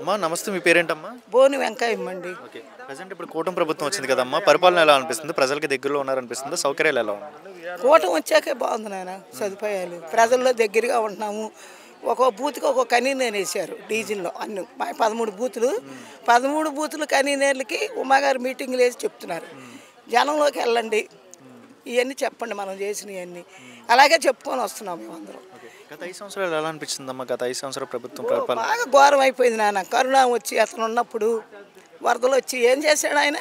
అమ్మా నమస్తే, మీ పేరేంటమ్మా? బోని వెంకయ్యమ్మండి. ఓకే. ప్రజెంట్ ఇప్పుడు కూటమి ప్రభుత్వం వచ్చింది కదమ్మా, పరిపాలన ఎలా అనిపిస్తుంది? ప్రజలకి దగ్గరలో ఉన్నారనిపిస్తుందా? సౌకర్యాలు ఎలా ఉన్నాయి? కూటమి వచ్చాకే బాగుంది నాయన, సదుపాయాలు ప్రజల్లో దగ్గరగా ఉంటున్నాము. ఒక్కో బూత్కి ఒక్కో కన్వీనర్ వేసారు డీజిల్లో అన్ని 13 బూతులు కన్వీనర్లకి ఉమాగారు మీటింగ్లు వేసి చెప్తున్నారు. జనంలోకి వెళ్ళండి, ఇవన్నీ చెప్పండి మనం చేసినవన్నీ. అలాగే చెప్పుకొని వస్తున్నాం మేమందరం. గత 5 సంవత్సరాలు ఎలా అనిపించిందమ్మా? గత 5 సంవత్సరాల ప్రభుత్వం పరిపాలన బాగా ఘోరం అయిపోయింది నాన్న. కరోనా వచ్చి అతను ఉన్నప్పుడు, వరదలు వచ్చి ఏం చేశాడు ఆయన?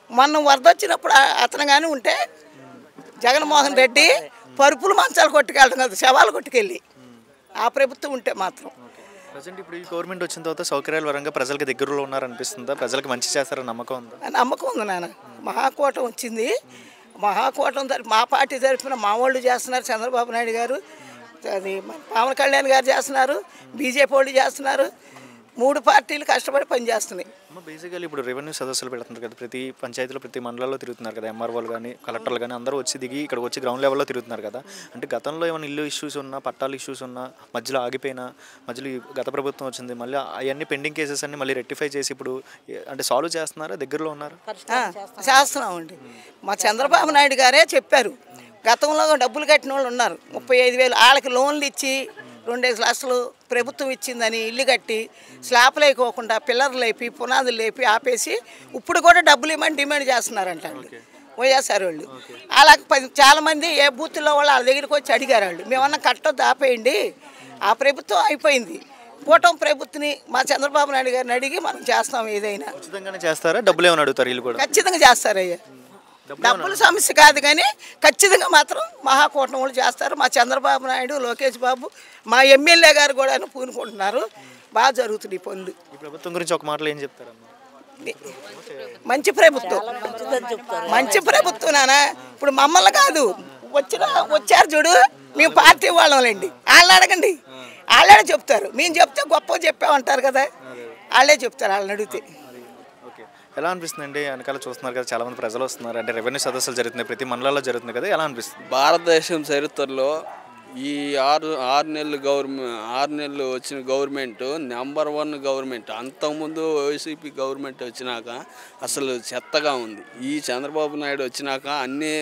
మొన్న వరద వచ్చినప్పుడు అతను కానీ ఉంటే జగన్మోహన్ రెడ్డి పరుపులు మంచాలు కొట్టుకెళ్ళడం కదా, శవాలు కొట్టుకెళ్ళి. ఆ ప్రభుత్వం ఉంటే మాత్రం. ప్రజెంట్ ఇప్పుడు ఈ గవర్నమెంట్ వచ్చిన తర్వాత సౌకర్యాల పరంగా ప్రజలకు దగ్గరలో ఉన్నారనిపిస్తుందా? ప్రజలకు మంచి చేస్తారని నమ్మకం ఉందా? నమ్మకం ఉంది నాన్న. మహాకూటం వచ్చింది. మహాకూటం మా పార్టీ తరఫున మా వాళ్ళు చేస్తున్నారు. చంద్రబాబు నాయుడు గారు, అది పవన్ కళ్యాణ్ గారు చేస్తున్నారు, బీజేపీ వాళ్ళు చేస్తున్నారు. 3 పార్టీలు కష్టపడి పనిచేస్తున్నాయి. బేసికల్లీ ఇప్పుడు రెవెన్యూ సదస్సులు పెడుతున్నారు కదా, ప్రతి పంచాయతీలో ప్రతి మండలాల్లో తిరుగుతున్నారు కదా, ఎంఆర్ఓలు కానీ కలెక్టర్లు కానీ అందరూ వచ్చి దిగి ఇక్కడికి వచ్చి గ్రౌండ్ లెవెల్లో తిరుగుతున్నారు కదా. అంటే గతంలో ఏమైనా ఇల్లు ఇష్యూస్ ఉన్నా, పట్టాలు ఇష్యూస్ ఉన్నా, మధ్యలో ఆగిపోయినా, మధ్యలో గత ప్రభుత్వం వచ్చింది, మళ్ళీ అవన్నీ పెండింగ్ కేసెస్ అన్ని మళ్ళీ రెక్టిఫై చేసి ఇప్పుడు అంటే సాల్వ్ చేస్తున్నారా? దగ్గరలో ఉన్నారు? చేస్తున్నామండి. మా చంద్రబాబు నాయుడు గారే చెప్పారు. గతంలో డబ్బులు కట్టిన వాళ్ళు ఉన్నారు, 35,000 వాళ్ళకి లోన్లు ఇచ్చి 2 లక్షలు ప్రభుత్వం ఇచ్చిందని ఇల్లు కట్టి స్లాబ్లు వేయకోకుండా పిల్లర్లు లేపి పునాదులు లేపి ఆపేసి ఇప్పుడు కూడా డబ్బులు ఇవ్వమని డిమాండ్ చేస్తున్నారంట వైఎస్ఆర్ వాళ్ళు. అలాగే చాలామంది ఏ బూత్లో వాళ్ళు వాళ్ళ దగ్గరికి వచ్చి అడిగారు. వాళ్ళు మేమన్నా కట్టొద్దు, ఆపేయండి. ఆ ప్రభుత్వం అయిపోయింది. కూటమి ప్రభుత్వని మా చంద్రబాబు నాయుడు గారిని అడిగి మనం చేస్తాం. ఏదైనా ఖచ్చితంగానే చేస్తారా? డబ్బులు ఏమైనా అడుగుతారు? వీళ్ళు కూడా ఖచ్చితంగా చేస్తారయ్యా. డబ్బుల సమస్య కాదు కానీ ఖచ్చితంగా మాత్రం మహాకూటమి వాళ్ళు చేస్తారు. మా చంద్రబాబు నాయుడు, లోకేష్ బాబు, మా ఎమ్మెల్యే గారు కూడా పూనుకుంటున్నారు. బాగా జరుగుతుంది ఈ పనులు. ఈ ప్రభుత్వం గురించి ఒక మాటలో ఏం చెప్తారమ్మా? మంచి ప్రభుత్వం, మంచి ప్రభుత్వం నానా. ఇప్పుడు మమ్మల్ని కాదు, వచ్చారు చూడు, మేము పార్టీ వాళ్ళండి. వాళ్ళని అడగండి, వాళ్ళే చెప్తారు. మేము చెప్తే గొప్ప చెప్పామంటారు కదా, వాళ్ళే చెప్తారు. వాళ్ళని అడిగితే ఎలా అనిపిస్తుందండి? వెనకాల చూస్తున్నారు కదా, చాలా మంది ప్రజలు వస్తున్నారు. అంటే రెవెన్యూ సదస్సులు జరుగుతున్నాయి, ప్రతి మండలాల్లో జరుగుతుంది కదా, ఎలా అనిపిస్తుంది? భారతదేశం చరిత్రలో ఈ 6 నెలలు వచ్చిన గవర్నమెంట్ నెంబర్ 1 గవర్నమెంట్. అంతకుముందు వైసీపీ గవర్నమెంట్ వచ్చినాక అసలు చెత్తగా ఉంది. ఈ చంద్రబాబు నాయుడు వచ్చినాక అన్ని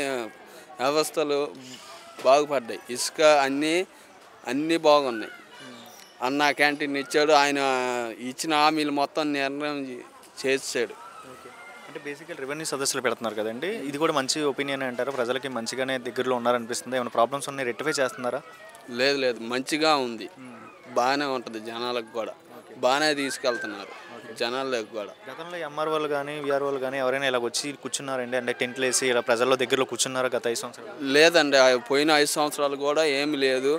వ్యవస్థలు బాగుపడ్డాయి. ఇసుక అన్నీ బాగున్నాయి. అన్న క్యాంటీన్ ఇచ్చాడు. ఆయన ఇచ్చిన హామీలు మొత్తం నిర్ణయం చేసాడు. అంటే బేసికల్ రెవెన్యూ సదస్సులు పెడుతున్నారు కదండి, ఇది కూడా మంచి ఒపీనియన్ అంటారా? ప్రజలకి మంచిగానే దగ్గరలో ఉన్నారనిపిస్తుంది. ఏమైనా ప్రాబ్లమ్స్ ఉన్నాయి, రెక్టిఫై చేస్తున్నారా? లేదు, మంచిగా ఉంది. బాగానే ఉంటుంది. జనాలకు కూడా బాగానే తీసుకెళ్తున్నారు, జనాలకు కూడా. గతంలో ఎంఆర్ఓలు కానీ విఆర్ఓలు కానీ ఎవరైనా ఇలా వచ్చి కూర్చున్నారండి? అంటే టెంట్లు వేసి ఇలా ప్రజల్లో దగ్గరలో కూర్చున్నారా గత 5 సంవత్సరాలు? లేదండి, పోయిన 5 సంవత్సరాలు కూడా ఏమి లేదు.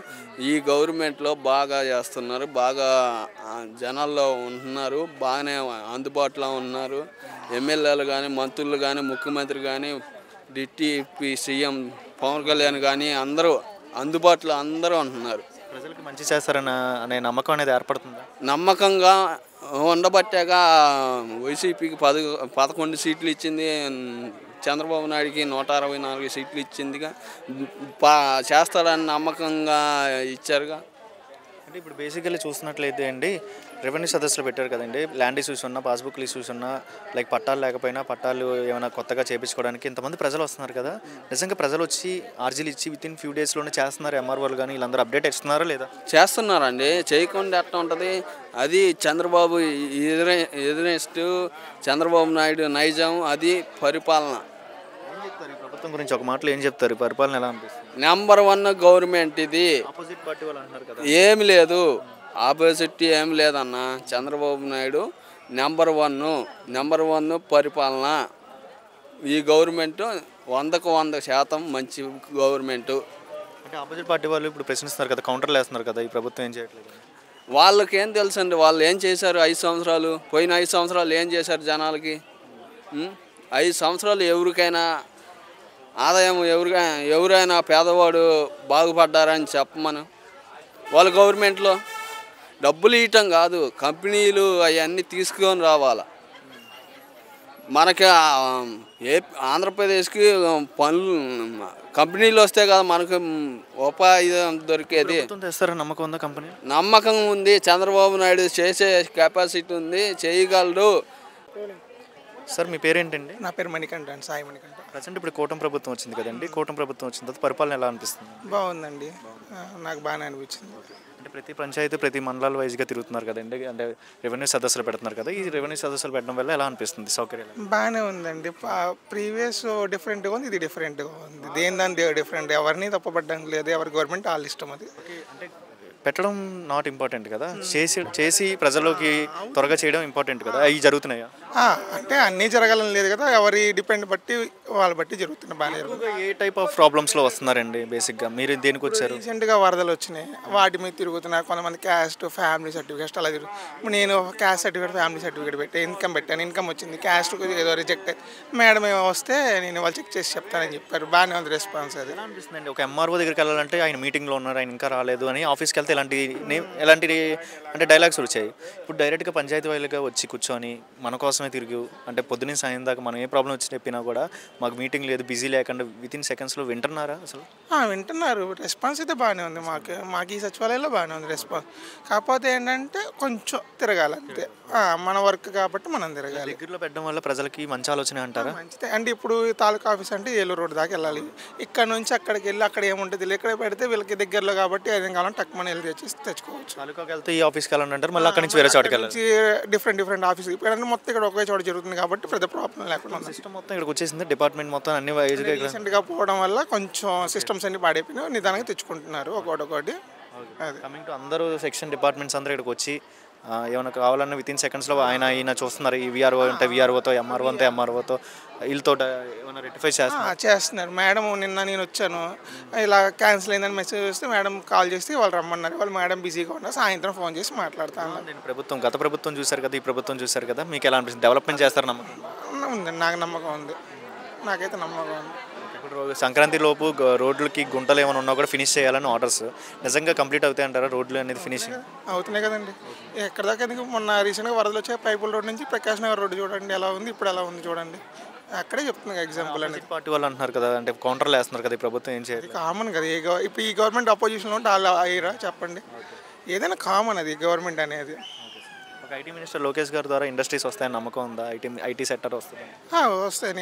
ఈ గవర్నమెంట్లో బాగా చేస్తున్నారు, బాగా జనాల్లో ఉంటున్నారు, బాగానే అందుబాటులో ఉన్నారు. ఎమ్మెల్యేలు కానీ, మంత్రులు కానీ, ముఖ్యమంత్రి కానీ, డిప్యూటీ సీఎం పవన్ కళ్యాణ్ కానీ అందరూ అందుబాటులో అందరూ ఉంటున్నారు. ప్రజలకు మంచి చేస్తారనే నమ్మకం అనేది ఏర్పడుతుందా? నమ్మకంగా ఉండబట్టాక వైసీపీకి 11 సీట్లు ఇచ్చింది, చంద్రబాబు నాయుడికి 164 సీట్లు ఇచ్చిందిగా. చేస్తారని నమ్మకంగా ఇచ్చారుగా. అంటే ఇప్పుడు బేసికల్లీ చూస్తున్నట్లయితే అండి, రెవెన్యూ సదస్సులు పెట్టారు కదండి, ల్యాండ్ ఇష్యూస్ ఉన్నా, పాస్బుక్లు ఇష్యూస్ ఉన్నా, లైక్ పట్టాలు లేకపోయినా పట్టాలు ఏమైనా కొత్తగా చేయించుకోవడానికి ఇంతమంది ప్రజలు వస్తున్నారు కదా. నిజంగా ప్రజలు వచ్చి ఆర్జీలు ఇచ్చి వితిన్ ఫ్యూ డేస్లోనే చేస్తున్నారు. ఎంఆర్ఓలు కానీ వీళ్ళందరూ అప్డేట్ ఇస్తున్నారా లేదా? చేస్తున్నారండి, చేయకుండా ఎట్లా ఉంటుంది. అది చంద్రబాబు ఎదురెస్ట్, చంద్రబాబు నాయుడు నైజం, అది పరిపాలన. ప్రభుత్వం గురించి ఒక మాటలో ఏం చెప్తారు? పరిపాలన ఎలా అనిపిస్తుంది? నెంబర్ 1 గవర్నమెంట్ ఇది. ఆపోజిట్ పార్టీ వాళ్ళు అంటున్నారు కదా, ఏమి లేదు, ఆపోజిట్ ఏమి లేదన్న. చంద్రబాబు నాయుడు నెంబర్ 1 పరిపాలన. ఈ గవర్నమెంట్ 100కు 100% మంచి గవర్నమెంటు. అంటే ఆపోజిట్ పార్టీ వాళ్ళు ఇప్పుడు ప్రశ్నిస్తున్నారు కదా, కౌంటర్లు వేస్తున్నారు కదా, ఈ ప్రభుత్వం ఏం చేయట్లేదు. వాళ్ళకేం తెలుసు అండి, వాళ్ళు ఏం చేశారు 5 సంవత్సరాలు? పోయిన 5 సంవత్సరాలు ఏం చేశారు జనాలకి? 5 సంవత్సరాలు ఎవరికైనా ఆదాయం, ఎవరైనా పేదవాడు బాగుపడ్డారని చెప్పమను. వాళ్ళ గవర్నమెంట్లో డబ్బులు ఇవ్వటం కాదు, కంపెనీలు అవన్నీ తీసుకొని రావాలా. మనకి ఆంధ్రప్రదేశ్కి పనులు కంపెనీలు వస్తే కదా మనకు ఉపాధి దొరికేది. తెస్తారా నమ్మకం ఉందా కంపెనీ? నమ్మకం ఉంది, చంద్రబాబు నాయుడు చేసే కెపాసిటీ ఉంది, చేయగలడు. సార్ మీ పేరేంటండి? నా పేరు మణికంఠ అండి, సాయి మణికంఠ. ప్రజెంట్ ఇప్పుడు కూటమి ప్రభుత్వం వచ్చింది కదండి, కూటమి ప్రభుత్వం వచ్చిన తర్వాత పరిపాలన ఎలా అనిపిస్తుంది? బాగుందండి, నాకు బాగానే అనిపించింది. అంటే ప్రతి పంచాయతీ ప్రతి మండలాల వైజ్గా తిరుగుతున్నారు కదండి, అంటే రెవెన్యూ సదస్సులు పెడుతున్నారు కదా, ఈ రెవెన్యూ సదస్సులు పెట్టడం వల్ల ఎలా అనిపిస్తుంది? సౌకర్యాలు బాగానే ఉందండి. ప్రీవియస్ డిఫరెంట్గా ఉంది, ఇది డిఫరెంట్గా ఉంది. దేని దాని డిఫరెంట్, ఎవరిని తప్పబడ్డానికి లేదు, ఎవరి గవర్నమెంట్ వాళ్ళ ఇష్టం. అది అంటే పెట్టడం నాట్ ఇంపార్టెంట్ కదా, చేసి ప్రజల్లోకి త్వరగా చేయడం ఇంపార్టెంట్ కదా, అవి జరుగుతున్నాయా? అంటే అన్నీ జరగాలని లేదు కదా, ఎవరి డిపెండ్ బట్టి వాళ్ళ బట్టి జరుగుతున్నాయి, బాగానే జరుగుతుంది. ఏ టైప్ ఆఫ్ ప్రాబ్లమ్స్లో వస్తున్నారండి బేసిక్గా? మీరు దేనికి వచ్చారు? రీసెంట్గా వరదలు వచ్చినాయి, వాటి మీద తిరుగుతున్నారు కొంతమంది. క్యాస్ట్, ఫ్యామిలీ సర్టిఫికేట్ అలా తిరుగు. ఇప్పుడు నేను క్యాస్ట్ సర్టిఫికేట్, ఫ్యామిలీ సర్టిఫికేట్ పెట్టి ఇన్కమ్ పెట్టాను, ఇన్కమ్ వచ్చింది. క్యాస్ట్ ఏదో రిజెక్ట్ మేడం వస్తే నేను వాళ్ళు చెక్ చేసి చెప్తానని చెప్పారు. బాగానే ఉంది రెస్పాన్స్. అది అనిపిస్తుందండి. ఒక ఎంఆర్ఓ దగ్గరికి వెళ్ళాలంటే ఆయన మీటింగ్లో ఉన్నారు, ఆయన ఇంకా రాలేదు అని ఆఫీస్కి వెళ్తే ఎలాంటి అంటే డైలాగ్స్ వచ్చాయి. ఇప్పుడు డైరెక్ట్గా పంచాయతీ వాళ్ళుగా వచ్చి కూర్చొని మన కోసమే తిరిగి, అంటే పొద్దున్న సాయం దాకా మనం ఏ ప్రాబ్లం వచ్చి చెప్పినా కూడా మాకు మీటింగ్ లేదు, బిజీ లేకుండా వితిన్ సెకండ్స్లో వింటున్నారా అసలు? వింటున్నారు. రెస్పాన్స్ అయితే బాగానే ఉంది. మాకు ఈ సచివాలయంలో బాగానే ఉంది రెస్పాన్స్. కాకపోతే ఏంటంటే కొంచెం తిరగాలి అంతే, మన వర్క్ కాబట్టి మనం తిరగాలి. దగ్గరలో పెట్టడం వల్ల ప్రజలకి మంచి ఆలోచన అంటారా? మంచిదే అంటే ఇప్పుడు తాలూకా ఆఫీస్ అంటే ఏలూరు రోడ్ దాకా వెళ్ళాలి, ఇక్కడ నుంచి అక్కడికి వెళ్ళి అక్కడ ఏముంటుంది ఇక్కడ పెడితే వీళ్ళకి దగ్గరలో కాబట్టి ఏదైనా కావాలంటే టక్ మన వెళ్ళి తెచ్చుకోవచ్చు. తాలూకాకి వెళ్తే ఈ ఆఫీస్కి వెళ్ళాలి అంటారు, మళ్ళీ అక్కడి నుంచి వేరే చోటుకి వెళ్ళాలి. డిఫరెంట్ ఆఫీస్ ఇక్కడ మొత్తం ఇక్కడ ఒకే చోట జరుగుతుంది కాబట్టి పెద్ద ప్రాబ్లం లేకుండా సిస్టమ్ మొత్తం ఇక్కడికి వచ్చేసింది, డిపార్ట్మెంట్ మొత్తం అన్ని వైజ్గా రీసెంట్గా పోవడం వల్ల కొంచెం సిస్టమ్స్ అన్ని పాడైపోయినాయి, నిదానంగా తెచ్చుకుంటున్నారు ఒకటి. కమింగ్ టు అందరూ సెక్షన్ డిపార్ట్మెంట్స్ అందరూ ఇక్కడికి వచ్చి ఏమైనా కావాలన్నా వితిన్ సెకండ్స్లో ఈయన చూస్తున్నారు. ఈ విఆర్ఓ అంటే విఆర్ఓతో, ఎంఆర్ఓ అంటే ఎంఆర్ఓతో వీళ్ళతో ఏమైనా రెక్టిఫై చేస్తున్నారు. మేడం నిన్న నేను వచ్చాను, ఇలా క్యాన్సిల్ అయిందని మెసేజ్ వస్తే మేడం కాల్ చేసి వాళ్ళు రమ్మన్నారు. వాళ్ళు మేడం బిజీగా ఉన్నారు, సాయంత్రం ఫోన్ చేసి మాట్లాడతాను. నేను గత ప్రభుత్వం చూశారు కదా, ఈ ప్రభుత్వం చూశారు కదా, మీకు ఎలా అనిపిస్తుంది? డెవలప్మెంట్ చేస్తారు నమ్మకం ఉంది? నాకు నమ్మకం ఉంది, నాకైతే నమ్మకం ఉంది. ఇప్పుడు సంక్రాంతి లోపు రోడ్లకి గుంటలు ఏమైనా ఉన్నా కూడా ఫినిష్ చేయాలని ఆర్డర్స్ నిజంగా కంప్లీట్ అవుతాయి అంటారా? రోడ్లు అనేది ఫినిషింగ్ అవుతున్నాయి కదండి. ఎక్కడ దాకా ఎందుకు మొన్న రీసెంట్గా వరదలు వచ్చాయి, పైపుల్ రోడ్ నుంచి ప్రకాష్ నగర్ రోడ్డు చూడండి ఎలా ఉంది, ఇప్పుడు ఎలా ఉంది చూడండి. అక్కడే చెప్తున్నాను ఎగ్జాంపుల్ అండి. పార్టీ వాళ్ళు అంటున్నారు కదా, అంటే కౌంటర్లు వేస్తున్నారు కదా, ఈ ప్రభుత్వం ఏం చేయాలి? కామన్ కదా, ఇప్పుడు ఈ గవర్నమెంట్ అపోజిషన్లో ఉంటే వాళ్ళు అయ్యారా చెప్పండి, ఏదైనా కామన్ అది గవర్నమెంట్ అనేది. ఒక ఐటీ మినిస్టర్ లోకేష్ గారి ద్వారా ఇండస్ట్రీస్ వస్తాయని నమ్మకం ఉందా? ఐటీ సెక్టర్ వస్తుంది? వస్తాయి.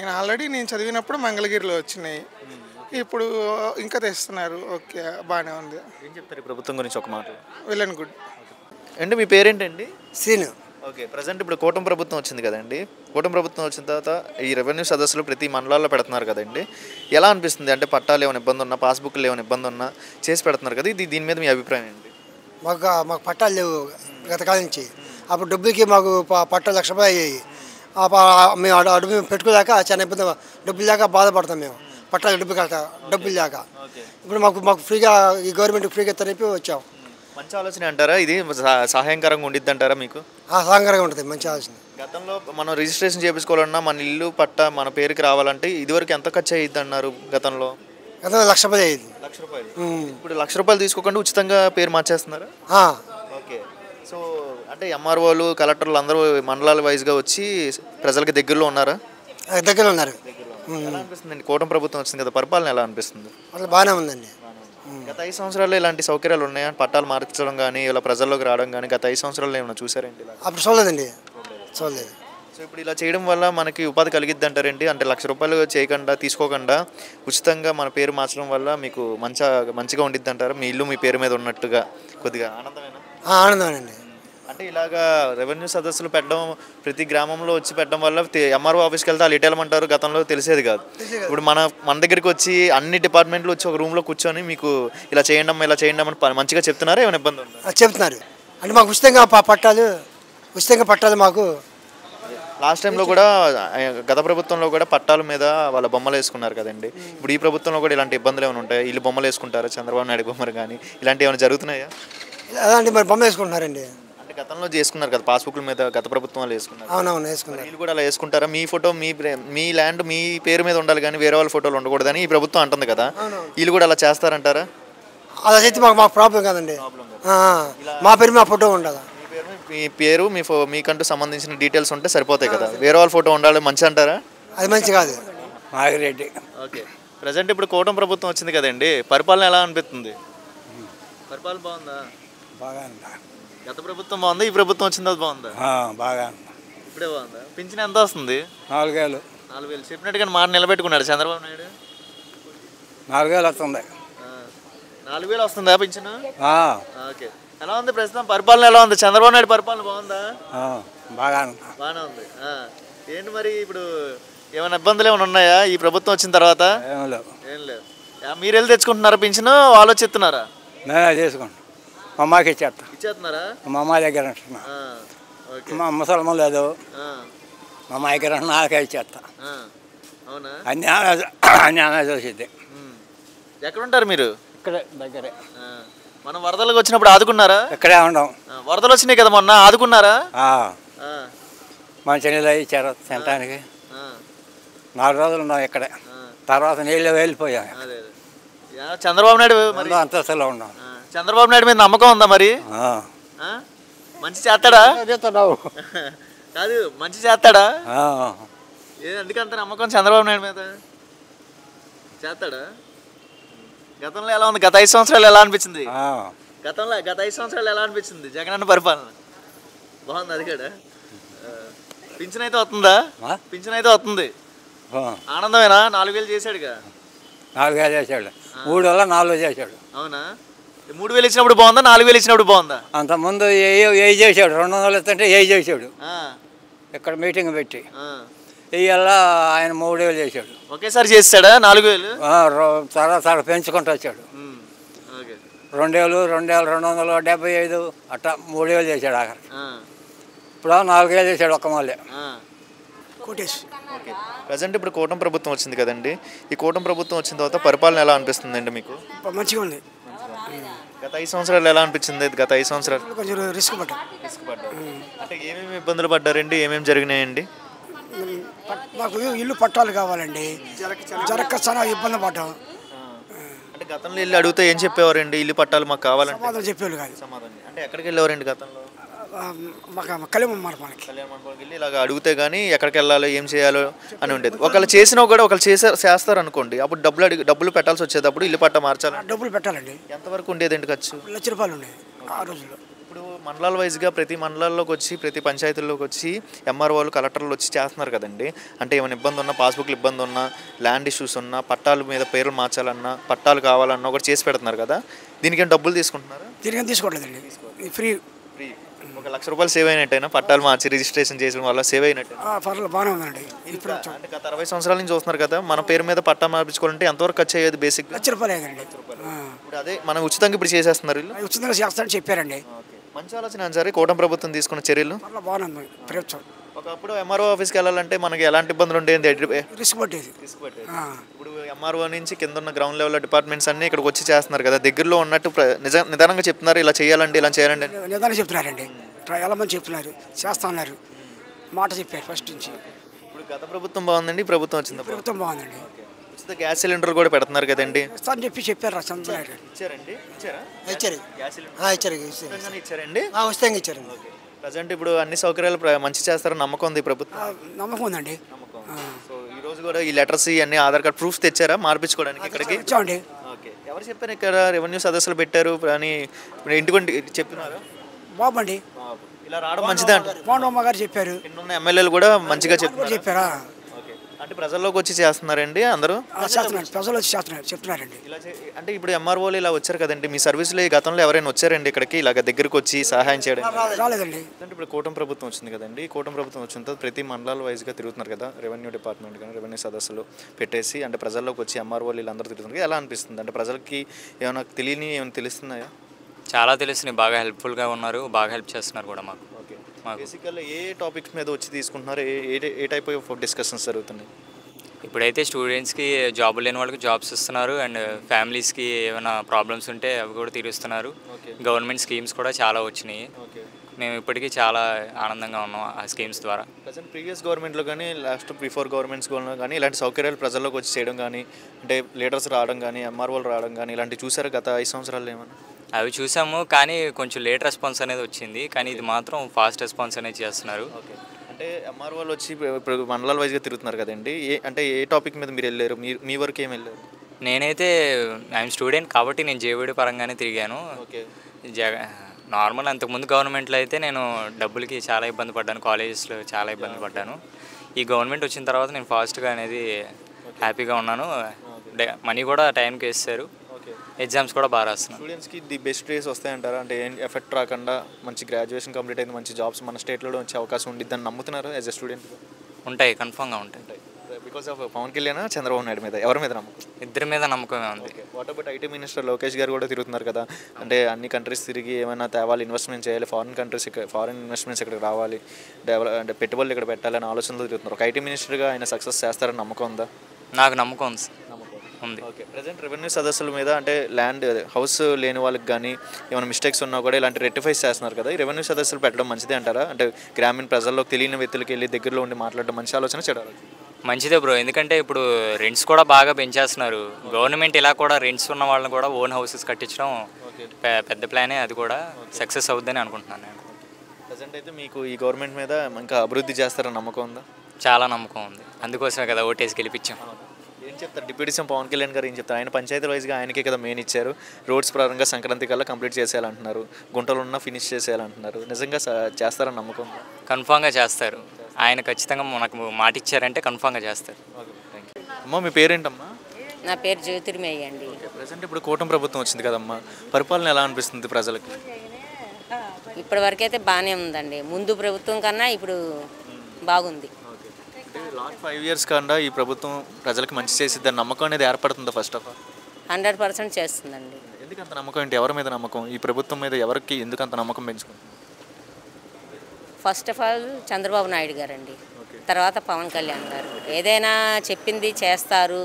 నేను చదివినప్పుడు మంగళగిరిలో వచ్చినాయి, ఇప్పుడు ఇంకా తెస్తున్నారు. ఓకే, బాగానే ఉంది. ఏం చెప్తారు ఈ ప్రభుత్వం గురించి ఒక మాట? Well and good. అంటే మీ పేరేంటండి? సీను. ఓకే, ప్రజెంట్ ఇప్పుడు కూటమి ప్రభుత్వం వచ్చింది కదండి, కూటమి ప్రభుత్వం వచ్చిన తర్వాత ఈ రెవెన్యూ సదస్సులు ప్రతి మండలాల్లో పెడుతున్నారు కదండి, ఎలా అనిపిస్తుంది? అంటే పట్టాలు ఏమైనా ఇబ్బంది ఉన్నా, పాస్బుక్లు ఏమైనా ఇబ్బంది ఉన్నా చేసి పెడుతున్నారు కదా, దీని మీద మీ అభిప్రాయం ఏంటి? మాకు పట్టాలు లేవు గత కాలం నుంచి. అప్పుడు డబ్బులకి మాకు పట్టాలు లక్ష రూపాయలు అయ్యాయి. మేము అడుగు పెట్టుకోలేక చాలా ఇబ్బంది, డబ్బులు లేక బాధపడతాం మేము. పట్టాలు డబ్బులు లేక ఇప్పుడు మాకు ఫ్రీగా ఈ గవర్నమెంట్ ఫ్రీగా తరపి వచ్చాం. మంచి ఆలోచన అంటారా? ఇది సహాయకరంగా ఉండిద్ది అంటారా మీకు? సహాయకరంగా ఉంటుంది, మంచి ఆలోచన. గతంలో మనం రిజిస్ట్రేషన్ చేయించుకోవాలన్నా మన ఇల్లు పట్ట మన పేరుకి రావాలంటే ఇదివరకు ఎంత ఖర్చు అయ్యిద్ది అన్నారు గతంలో? గతంలో లక్ష రూపాయలు అయ్యింది. ఇప్పుడు ₹1,00,000 తీసుకోకుండా ఉచితంగా పేరు మార్చేస్తున్నారు. ఓకే, సో అంటే ఎంఆర్ఓలు, కలెక్టర్లు అందరూ మండలాల వైజ్గా వచ్చి ప్రజలకి దగ్గరలో ఉన్నారా? దగ్గర ఉన్నారు. ఎలా అనిపిస్తుంది? కూటమి ప్రభుత్వం వచ్చింది కదా, పరిపాలన ఎలా అనిపిస్తుంది? అసలు బాగానే ఉందండి. గత 5 సంవత్సరాల్లో ఇలాంటి సౌకర్యాలు ఉన్నాయా? పట్టాలు మార్చడం కానీ ఇలా ప్రజల్లోకి రావడం కానీ గత 5 సంవత్సరాల్లో ఏమైనా చూసారేంటి? అప్పుడు చూడలేదండి, చూడలేదు. సో ఇప్పుడు ఇలా చేయడం వల్ల మనకి ఉపాధి కలిగిద్ది అంటారేంటి? అంటే ₹1,00,000 చేయకుండా, తీసుకోకుండా ఉచితంగా మన పేరు మార్చడం వల్ల మీకు మంచిగా ఉండిద్ది అంటారా? మీ ఇల్లు మీ పేరు మీద ఉన్నట్టుగా కొద్దిగా ఆనందమేనా? ఆనందమేనండి. అంటే ఇలాగా రెవెన్యూ సదస్సులు పెట్టడం, ప్రతి గ్రామంలో వచ్చి పెట్టడం వల్ల ఎంఆర్ఓ ఆఫీస్కి వెళ్తే వాళ్ళు ఎటేమంటారు గతంలో తెలిసేది కాదు. ఇప్పుడు మన దగ్గరికి వచ్చి అన్ని డిపార్ట్మెంట్లు వచ్చి ఒక రూమ్లో కూర్చొని మీకు ఇలా చేయండి అమ్మా, ఇలా చేయండి అని మంచిగా చెప్తున్నారా? ఏమైనా ఇబ్బంది ఉందా? చెప్తున్నారు. అంటే మాకు ఉచితంగా పట్టాలు మాకు లాస్ట్ టైంలో కూడా గత ప్రభుత్వంలో కూడా పట్టాల మీద వాళ్ళ బొమ్మలు వేసుకున్నారు కదండి. ఇప్పుడు ఈ ప్రభుత్వంలో కూడా ఇలాంటి ఇబ్బందులు ఏమైనా ఉంటాయి? వీళ్ళు బొమ్మలు వేసుకుంటారా? చంద్రబాబు నాయుడు బొమ్మలు కానీ ఇలాంటివి ఏమైనా జరుగుతున్నాయా? అలాంటి మరి బొమ్మ వేసుకుంటున్నారండి. అంటే గతంలో చేసుకున్నారు కదా, పాస్బుక్ల మీద గత ప్రభుత్వం వాళ్ళు వేసుకున్నారు. అవునవును, వేసుకున్నారు. వీళ్ళు కూడా అలా వేసుకుంటారా? మీ ఫోటో మీ ల్యాండ్ మీ పేరు మీద ఉండాలి కానీ వేరే వాళ్ళ ఫోటోలు ఉండకూడదని ఈ ప్రభుత్వం అంటుంది కదా, వీళ్ళు కూడా అలా చేస్తారంటారా? అలా అయితే మాకు ప్రాబ్లం కాదండి. మా పేరు మా ఫోటో ఉండాలి. మీ పేరు మీకంటూ సంబంధించిన డీటెయిల్స్ ఉంటే సరిపోతాయి కదా, వేరే వాళ్ళ ఫోటో ఉండాలి మంచి అంటారా? అది మంచి కాదు. నాగిరెడ్డి. ఓకే, ప్రజెంట్ ఇప్పుడు కూటమి ప్రభుత్వం వచ్చింది కదండి, పరిపాలన ఎలా అనిపిస్తుంది? పరిపాలన బాగుందా? బాగా గత ప్రభుత్వం బాగుందా, ఈ ప్రభుత్వం వచ్చింది అది బాగుందా? బాగా ఇప్పుడే బాగుందా? పింఛన్ ఎంత వస్తుంది? 4,000 4,000 చెప్పినట్టుగా మాట నిలబెట్టుకున్నాడు చంద్రబాబు నాయుడు. 4,000 వస్తుంది. 4,000 వస్తుందా పింఛన్? ఆ, ఓకే. ఎలా ఉంది ప్రస్తుతం పరిపాలన, ఎలా ఉంది? చంద్రబాబు నాయుడు పరిపాలన బాగుందా? ఆ, బాగా బాగానే ఉంది. ఏంటి మరి ఇప్పుడు ఏమైనా ఇబ్బందులు ఏమైనా ఉన్నాయా ఈ ప్రభుత్వం వచ్చిన తర్వాత? ఏం లేవు. ఏం లేవు. మీరు వెళ్ళి తెచ్చుకుంటున్నారా పింఛన్, వాళ్ళు వచ్చి ఇస్తున్నారా? నేనే చేసుకుంటాను. మా అమ్మకి ఇచ్చేస్తా. ఇచ్చేస్తున్నారా? మా అమ్మ దగ్గర ఉంటున్నా. ఓకే. మా ముసలమ్మ లేదు, మా అమ్మ దగ్గర నాకే ఇచ్చేస్తా. అవునా? అన్నీ ఆమె చూసిద్ది. ఎక్కడ ఉంటారు మీరు? ఇక్కడే దగ్గరే. మనం వరదలకు వచ్చినప్పుడు ఆదుకున్నారా? ఇక్కడే ఉండం. వరదలు వచ్చినాయి కదా మొన్న, ఆదుకున్నారా? మంచి నీళ్ళు ఇచ్చారు తినటానికి. 4 రోజులు ఉన్నాం ఇక్కడే, తర్వాత నీళ్ళు వెళ్ళిపోయాం. చంద్రబాబు నాయుడు మరి అంతస్తులో ఉన్నాం. చంద్రబాబు నాయుడు మీద నమ్మకం ఉందా మరి? మంచి చేస్తాడా? కాదు, మంచి చేస్తాడా? ఎందుకంత నమ్మకం చంద్రబాబు నాయుడు మీద? చేస్తాడా? గతంలో ఎలా ఉంది? గత 5 సంవత్సరాలు ఎలా అనిపించింది? గత 5 సంవత్సరాలు ఎలా అనిపించింది జగనన్న పరిపాలన? బాగుంది. అది కూడా పింఛన్ అయితే వస్తుందా? పింఛన్ అయితే వస్తుంది. ఆనందమేనా? 4,000 చేశాడుగా. 4,000 చేశాడు. 3 వల్ల 4 చేశాడు. అవునా? 3,000 ఇచ్చినప్పుడు బాగుందా, 4,000 ఇచ్చినప్పుడు బాగుందా? అంతకుముందు ఏ చేశాడు, 200 ఇస్తుంటే ఏ చేశాడు. ఇక్కడ మీటింగ్ పెట్టి ఇవాళ ఆయన 3,000 చేశాడు. ఒకేసారి చేస్తాడా 4,000? తర్వాత పెంచుకుంటూ వచ్చాడు. 2,000, 2,275 అట్లా 3,000 చేశాడు ఆఖరికి. ఇప్పుడు 4,000 చేశాడు ఒక్క మళ్ళీ. కోటేష్. ప్రజెంట్ ఇప్పుడు కూటమి ప్రభుత్వం వచ్చింది కదండి, ఈ కూటమి ప్రభుత్వం వచ్చిన తర్వాత పరిపాలన ఎలా అనిపిస్తుందండి మీకు? మంచిగా ఉంది. గత 5 సంవత్సరాలు ఎలా అనిపించింది? గత 5 సంవత్సరాలు కొంచెం రిస్క్ పడ్డారు. అంటే ఏమేమి ఇబ్బందులు పడ్డారండి, ఏమేమి జరిగినాయండి? మాకు ఇల్లు పట్టాలు కావాలండి, జరగక చాలా ఇబ్బంది పడ్డాం. అంటే గతంలో వెళ్ళి అడిగితే ఏం చెప్పేవారండి? ఇల్లు పట్టాలు మాకు కావాలంటే సమాధానం చెప్పేవాళ్ళు కాదు. సమాధానం అంటే ఎక్కడికి వెళ్ళేవారండి గతంలో? మాకు కళ్యాణ మండపానికి వెళ్ళి ఇలాగ అడిగితే కానీ ఎక్కడికి వెళ్ళాలో ఏం చేయాలో అని ఉండేది. ఒకళ్ళు చేసినా కూడా ఒకళ్ళు చేస్తారు అనుకోండి, అప్పుడు డబ్బులు పెట్టాల్సి వచ్చేటప్పుడు ఇల్లు పట్ట మార్చాలి, డబ్బులు పెట్టాలండి. ఎంతవరకు ఉండేదండి ఖర్చు? 1,00,000 రూపాయలు ఉండేది ఆ రోజుల్లో. ఇప్పుడు మండలాల వైజ్గా ప్రతి మండలాల్లోకి వచ్చి ప్రతి పంచాయతీల్లోకి వచ్చి ఎంఆర్ఓలు కలెక్టర్లు వచ్చి చేస్తున్నారు కదండి. అంటే ఏమైనా ఇబ్బంది ఉన్నా, పాస్బుక్లు ఇబ్బంది ఉన్నా, ల్యాండ్ ఇష్యూస్ ఉన్నా, పట్టాల మీద పేర్లు మార్చాలన్నా, పట్టాలు కావాలన్నా ఒకటి చేసి పెడుతున్నారు కదా, దీనికేం డబ్బులు తీసుకుంటున్నారు? దీనికేం తీసుకోవట్లేదండి, ఫ్రీ. 1,00,000 రూపాయలు సేవ్ అయినట్టేనా? పట్టాలు మార్చి రిజిస్ట్రేషన్ చేయడం వల్ల సేవ్ అయినట్టు? పర్లేదు, బాగానే ఉందండి. ఇప్పుడు అంటే గత 60 సంవత్సరాల నుంచి చూస్తున్నారు కదా, మన పేరు మీద పట్టా మార్పించుకోవాలంటే ఎంతవరకు ఖర్చు అయ్యేది? బేసిక్ 1,00,000 రూపాయలు అయ్యిందండి. ఇప్పుడు అదే మనం ఉచితంగా ఇప్పుడు చేసేస్తున్నారు. ఉచితంగా చేస్తానని చెప్పారండి. మంచి ఆలోచన సార్ కూటమి ప్రభుత్వం తీసుకున్న చర్యలు. బాగుంది ప్రభుత్వం. ఒకప్పుడు ఎంఆర్ఓ ఆఫీస్కి వెళ్ళాలంటే మనకి ఎలాంటి ఇబ్బందులు ఉండేది? రిస్క్ పట్టేది. ఇప్పుడు ఎంఆర్ఓ నుంచి కింద ఉన్న గ్రౌండ్ లెవెల్ డిపార్ట్మెంట్స్ అన్ని ఇక్కడికి వచ్చి చేస్తున్నారు కదా, దగ్గరలో ఉన్నట్టు నిదానంగా చెప్తున్నారు, ఇలా చేయాలండి, ఇలా చేయాలండి, నిదానంగా చెప్తున్నారండి. చాలా మంది చెప్తున్నారు, చేస్తా ఉన్నారు, మాట చెప్పారు ఫస్ట్ నుంచి. ఇప్పుడు గత ప్రభుత్వం బాగుందండి, ప్రభుత్వం వచ్చింది. ప్రభుత్వం బాగుందండి. ఉచిత గ్యాస్ సిలిండర్ కూడా పెడుతున్నారు కదండి. అని చెప్పారు చంద్రబాబు. ఇచ్చారండి? ఇచ్చారు. ఇచ్చారండి. ఉచితంగా ఇచ్చారండి. ప్రజెంట్ ఇప్పుడు అన్ని సౌకర్యాలు మంచి చేస్తారని నమ్మకం ఉంది ప్రభుత్వం? నమ్మకం ఉందండి. సో ఈ రోజు కూడా ఈ లెటర్స్ ఇవన్నీ ఆధార్ కార్డ్ ప్రూఫ్స్ తెచ్చారా మార్పించుకోవడానికి ఇక్కడికి? ఇచ్చామండి. ఓకే. ఎవరు చెప్పారు ఇక్కడ రెవెన్యూ సదస్సులు పెట్టారు అని ఇంటికి చెప్తున్నారు? బాబు అండి, ఇలా రావడం మంచిదే అంట. మోహన్ గారు చెప్పారు. ఉన్న ఎమ్మెల్యేలు కూడా మంచిగా చెప్పారా? ఓకే. అంటే ప్రజల్లోకి వచ్చి చేస్తున్నారండి అందరూ? ప్రజలు వచ్చి చెప్తున్నారండి. ఇలా అంటే ఇప్పుడు ఎంఆర్ఓలు ఇలా వచ్చారు కదండి, మీ సర్వీసులో గతంలో ఎవరైనా వచ్చారండి ఇక్కడికి ఇలాగ దగ్గరకు వచ్చి సహాయం చేయడం? రాలేదండి. అంటే ఇప్పుడు కూటమి ప్రభుత్వం వచ్చింది కదండి, కూటమి ప్రభుత్వం వచ్చిన తర్వాత ప్రతి మండలాల వైజ్గా తిరుగుతున్నారు కదా, రెవెన్యూ డిపార్ట్మెంట్ కానీ రెవెన్యూ సదస్సులు పెట్టేసి అంటే ప్రజల్లోకి వచ్చి ఎంఆర్ఓలు వీళ్ళందరూ తిరుగుతున్నారు. ఎలా అనిపిస్తుంది? అంటే ప్రజలకి ఏమైనా ఏమైనా తెలుస్తున్నాయా? చాలా తెలుస్తున్నాయి, బాగా హెల్ప్ఫుల్గా ఉన్నారు, బాగా హెల్ప్ చేస్తున్నారు కూడా మాకు. ఓకే. బేసికల్గా ఏ టాపిక్స్ మీద వచ్చి తీసుకుంటున్నారు, ఏ టైప్ ఆఫ్ డిస్కషన్స్ జరుగుతున్నాయి? ఇప్పుడైతే స్టూడెంట్స్కి జాబులు లేని వాళ్ళకి జాబ్స్ ఇస్తున్నారు, అండ్ ఫ్యామిలీస్కి ఏమైనా ప్రాబ్లమ్స్ ఉంటే అవి కూడా తీరుస్తున్నారు. గవర్నమెంట్ స్కీమ్స్ కూడా చాలా వచ్చినాయి. మేము ఇప్పటికీ చాలా ఆనందంగా ఉన్నాం ఆ స్కీమ్స్ ద్వారా. ప్రజెంట్ ప్రీవియస్ గవర్నమెంట్లో కానీ లాస్ట్ బిఫోర్ గవర్నమెంట్స్లో కానీ ఇలాంటి సౌకర్యాలు ప్రజల్లోకి వచ్చి చేయడం కానీ, అంటే లీడర్స్ రావడం కానీ, ఎంఆర్ఓలు రావడం కానీ ఇలాంటివి చూసారు గత 5 సంవత్సరాలు ఏమన్నా? అవి చూసాము, కానీ కొంచెం లేట్ రెస్పాన్స్ అనేది వచ్చింది, కానీ ఇది మాత్రం ఫాస్ట్ రెస్పాన్స్ అనేది చేస్తున్నారు. ఓకే. అంటే ఎంఆర్ఓలు వచ్చి ఇప్పుడు మండలాల వైజ్గా తిరుగుతున్నారు కదండి, అంటే ఏ టాపిక్ మీద మీరు వెళ్ళారు? మీ వరకు ఏం వెళ్ళారు? నేనైతే ఐఎమ్ స్టూడెంట్ కాబట్టి నేను జేవిడి పరంగానే తిరిగాను. ఓకే. జగ నార్మల్ అంతకుముందు గవర్నమెంట్లో అయితే నేను డబ్బులకి చాలా ఇబ్బంది పడ్డాను, కాలేజెస్లో చాలా ఇబ్బంది పడ్డాను. ఈ గవర్నమెంట్ వచ్చిన తర్వాత నేను ఫాస్ట్గా అనేది హ్యాపీగా ఉన్నాను. మనీ కూడా టైంకి వేస్తారు, ఎగ్జామ్స్ కూడా బాగా రాస్తున్నాను. స్టూడెంట్స్కి ది బెస్ట్ డేస్ వస్తాయంటారా? అంటే ఏం ఎఫెక్ట్ రాకుండా మంచి గ్రాడ్యుయేషన్ కంప్లీట్ అయింది, మంచి జాబ్స్ మన స్టేట్లో వచ్చే అవకాశం ఉండిద్దని నమ్ముతున్నారు యాజ్ ఎ స్టూడెంట్? ఉంటాయి, కన్ఫామ్గా ఉంటాయి. బికాస్ ఆఫ్ పవన్ కళ్యాణ్, చంద్రబాబు నాయుడు మీద ఎవరి మీద నమ్మకం? ఇద్దరి మీద నమ్మకమే ఉంది. What about IT minister Lokesh గారు కూడా తిరుగుతున్నారు కదా, అంటే అన్ని కంట్రీస్ తిరిగి ఏమైనా తేవాలి, ఇన్వెస్ట్మెంట్ చేయాలి, ఫారిన్ ఇన్వెస్ట్మెంట్స్ ఇక్కడికి రావాలి, అంటే పెట్టుబడులు ఇక్కడ పెట్టాలని ఆలోచనలు తిరుగుతున్నారు. ఒక ఐటీ మినిస్టర్గా ఆయన సక్సెస్ చేస్తారని నమ్మకం ఉందా? నాకు నమ్మకం ఉంది. ఓకే. ప్రజెంట్ రెవెన్యూ సదస్సుల మీద అంటే ల్యాండ్ హౌస్ లేని వాళ్ళకి కానీ ఏమైనా మిస్టేక్స్ ఉన్నా కూడా ఇలాంటి రెక్టిఫై చేస్తున్నారు కదా, ఈ రెవెన్యూ సదస్సులు పెట్టడం మంచిదే అంటారా? అంటే గ్రామీణ ప్రజల్లోకి తెలియని వ్యక్తులకి వెళ్ళి దగ్గరలో ఉండి మాట్లాడడం మంచి ఆలోచన, చెడు ఆలోచన? మంచిదే బ్రో, ఎందుకంటే ఇప్పుడు రెంట్స్ కూడా బాగా పెంచేస్తున్నారు. గవర్నమెంట్ ఇలా కూడా రెంట్స్ ఉన్న వాళ్ళని కూడా ఓన్ హౌసెస్ కట్టించడం పెద్ద ప్లానే, అది కూడా సక్సెస్ అవుద్దని అనుకుంటున్నాను నేను. ప్రజెంట్ అయితే మీకు ఈ గవర్నమెంట్ మీద ఇంకా అభివృద్ధి చేస్తారని నమ్మకం ఉందా? చాలా నమ్మకం ఉంది, అందుకోసమే కదా ఓటేసి గెలిపించాం. ఏం చెప్తారు డిప్యూటీ సీఎం పవన్ కళ్యాణ్ గారు? ఏం చెప్తారు? ఆయన పంచాయతీ వైజ్గా ఆయనకే కదా మెయిన్ ఇచ్చారు, రోడ్స్ పరంగా సంక్రాంతి కల్లా కంప్లీట్ చేసేయాలంటున్నారు, గుంటలు ఉన్నా ఫినిష్ చేసేయాలంటున్నారు. నిజంగా చేస్తారని నమ్మకం ఉందా? కన్ఫామ్గా చేస్తారు, ఆయన ఖచ్చితంగా మనకు మాట ఇచ్చారంటే కన్ఫామ్గా చేస్తారు. అమ్మ మీ పేరేంటమ్మా? నా పేరు జ్యోతిర్మయ్య అండి. ప్రజెంట్ ఇప్పుడు కూటమి ప్రభుత్వం వచ్చింది కదమ్మా, పరిపాలన ఎలా అనిపిస్తుంది ప్రజలకి? ఇప్పటి వరకు అయితే బాగానే ఉందండి, ముందు ప్రభుత్వం కన్నా ఇప్పుడు బాగుంది. లాస్ట్ 5 years కన్నా ఈ ప్రభుత్వం ప్రజలకు మంచి చేసిద్దని నమ్మకం అనేది ఏర్పడుతుందా? ఫస్ట్ ఆఫ్ ఆల్ 100% చేస్తుందండి. ఎందుకు అంత నమ్మకం? ఏంటి, ఎవరి మీద నమ్మకం? ఈ ప్రభుత్వం మీద ఎవరికి ఎందుకు అంత నమ్మకం పెంచుకుంటుంది? First of all Chandrababu Naidu గారండి, తర్వాత పవన్ కళ్యాణ్ గారు. ఏదైనా చెప్పింది చేస్తారు,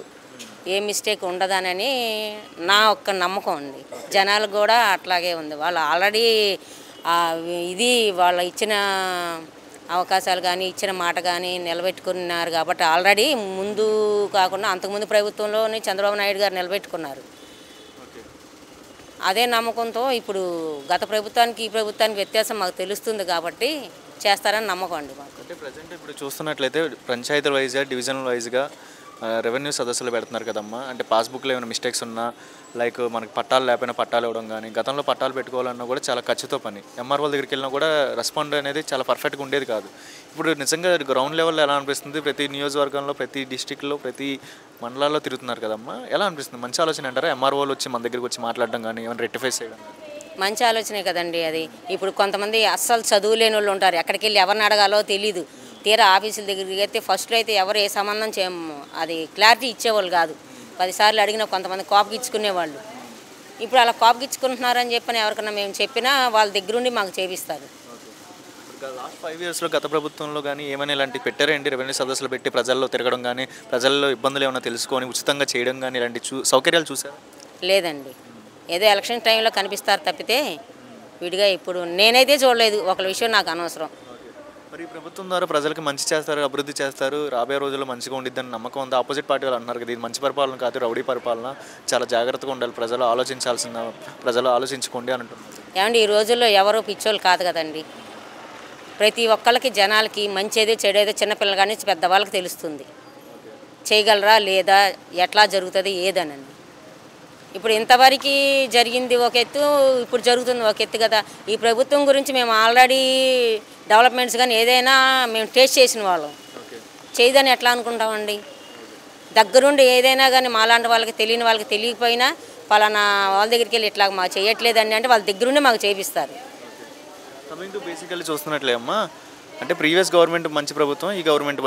ఏ మిస్టేక్ ఉండదనని నా ఒక్క నమ్మకం ఉంది. జనాలకు కూడా అట్లాగే ఉంది. వాళ్ళు ఆల్రెడీ ఇది వాళ్ళ ఇచ్చిన అవకాశాలు కానీ ఇచ్చిన మాట కానీ నిలబెట్టుకున్నారు కాబట్టి ఆల్రెడీ ముందు కాకుండా అంతకుముందు ప్రభుత్వంలోనే చంద్రబాబు నాయుడు గారు నిలబెట్టుకున్నారు. అదే నమ్మకంతో ఇప్పుడు గత ప్రభుత్వానికి ఈ ప్రభుత్వానికి వ్యత్యాసం మాకు తెలుస్తుంది కాబట్టి చేస్తారని నమ్మకం అండి మాకు. అంటే ప్రజెంట్ ఇప్పుడు చూస్తున్నట్లయితే పంచాయతీ వైజ్గా, డివిజనల్ వైజ్గా రెవెన్యూ సదస్సులు పెడుతున్నారు కదమ్మా. అంటే పాస్బుక్లో ఏమైనా మిస్టేక్స్ ఉన్నా, లైక్ మనకి పట్టాలు లేకపోయినా పట్టాలు ఇవ్వడం కానీ, గతంలో పట్టాలు పెట్టుకోవాలన్నా కూడా చాలా ఖర్చుతో పని. ఎంఆర్ఓల దగ్గరికి వెళ్ళినా కూడా రెస్పాండ్ అనేది చాలా పర్ఫెక్ట్గా ఉండేది కాదు. ఇప్పుడు నిజంగా గ్రౌండ్ లెవెల్లో ఎలా అనిపిస్తుంది? ప్రతి నియోజకవర్గంలో, ప్రతి డిస్టిక్లో, ప్రతి మండలాల్లో తిరుగుతున్నారు కదమ్మా, ఎలా అనిపిస్తుంది? మంచి ఆలోచన అంటారా ఎంఆర్ఓలు వచ్చి మన దగ్గరికి వచ్చి మాట్లాడడం కానీ, ఏమైనా రెక్టిఫై చేయడం? మంచి ఆలోచనే కదండి అది. ఇప్పుడు కొంతమంది అస్సలు చదువులేని వాళ్ళు ఉంటారు, ఎక్కడికి వెళ్ళి ఎవరిని అడగాలో తెలీదు. తీరా ఆఫీసుల దగ్గరికి అయితే ఫస్ట్లో అయితే ఎవరు ఏ సంబంధం అది క్లారిటీ ఇచ్చేవాళ్ళు కాదు. 10 సార్లు అడిగినా కొంతమంది కాపుకిచ్చుకునేవాళ్ళు. ఇప్పుడు అలా కాపుకిచ్చుకుంటున్నారని చెప్పని ఎవరికన్నా మేము చెప్పినా వాళ్ళ దగ్గరుండి మాకు చేపిస్తారు. లాస్ట్ 5 yearsలో గత ప్రభుత్వంలో కానీ ఏమైనా ఇలాంటి పెట్టారండి? రెవెన్యూ సదస్సులు పెట్టి ప్రజల్లో తిరగడం కానీ, ప్రజల్లో ఇబ్బందులు ఏమైనా తెలుసుకొని ఉచితంగా చేయడం కానీ, ఇలాంటి సౌకర్యాలు చూసారు? లేదండి, ఏదో ఎలక్షన్ టైంలో కనిపిస్తారు తప్పితే విడిగా ఇప్పుడు నేనైతే చూడలేదు. ఒకళ్ళ విషయం నాకు అనవసరం. మరి ఈ ప్రభుత్వం ద్వారా ప్రజలకు మంచి చేస్తారు, అభివృద్ధి చేస్తారు, రాబోయే రోజుల్లో మంచిగా ఉండిద్దని నమ్మకం ఉంది. ఆపోజిట్ పార్టీ వాళ్ళు అంటున్నారు కదా, ఇది మంచి పరిపాలన కాదు, రౌడీ పరిపాలన, చాలా జాగ్రత్తగా ఉండాలి, ప్రజలు ఆలోచించుకోండి అని అంటున్నారు. ఏమండి, ఈ రోజుల్లో ఎవరో పిచ్చోళ్ళు కాదు కదండి. ప్రతి ఒక్కళ్ళకి జనాలకి మంచిదే చెడేదో చిన్నపిల్లల కానీ పెద్దవాళ్ళకి తెలుస్తుంది. చేయగలరా లేదా, ఎట్లా జరుగుతుంది ఏదనండి. ఇప్పుడు ఇంతవరకు జరిగింది ఒక ఎత్తు, ఇప్పుడు జరుగుతుంది ఒక ఎత్తు కదా. ఈ ప్రభుత్వం గురించి మేము ఆల్రెడీ డెవలప్మెంట్స్ కానీ ఏదైనా మేము టేస్ట్ చేసిన వాళ్ళం, చేయదని ఎట్లా అనుకుంటామండి? దగ్గరుండి ఏదైనా కానీ మాలాంటి వాళ్ళకి తెలియని వాళ్ళకి తెలియకపోయినా పలానా వాళ్ళ దగ్గరికి వెళ్ళి ఇట్లా మాకు చేయట్లేదండి అంటే వాళ్ళ దగ్గరుండి మాకు చేపిస్తారు. బేసికల్లీ చూస్తున్నట్లే అమ్మా, అంటే ప్రీవియస్ గవర్నమెంట్ మంచి ప్రభుత్వం, ఈ గవర్నమెంట్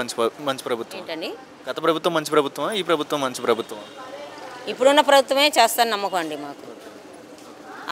మంచి ప్రభుత్వం ఏంటండి? గత ప్రభుత్వం మంచి ప్రభుత్వం, ఈ ప్రభుత్వం మంచి ప్రభుత్వం? ఇప్పుడున్న ప్రభుత్వమే చేస్తాను నమ్మకం అండి మాకు.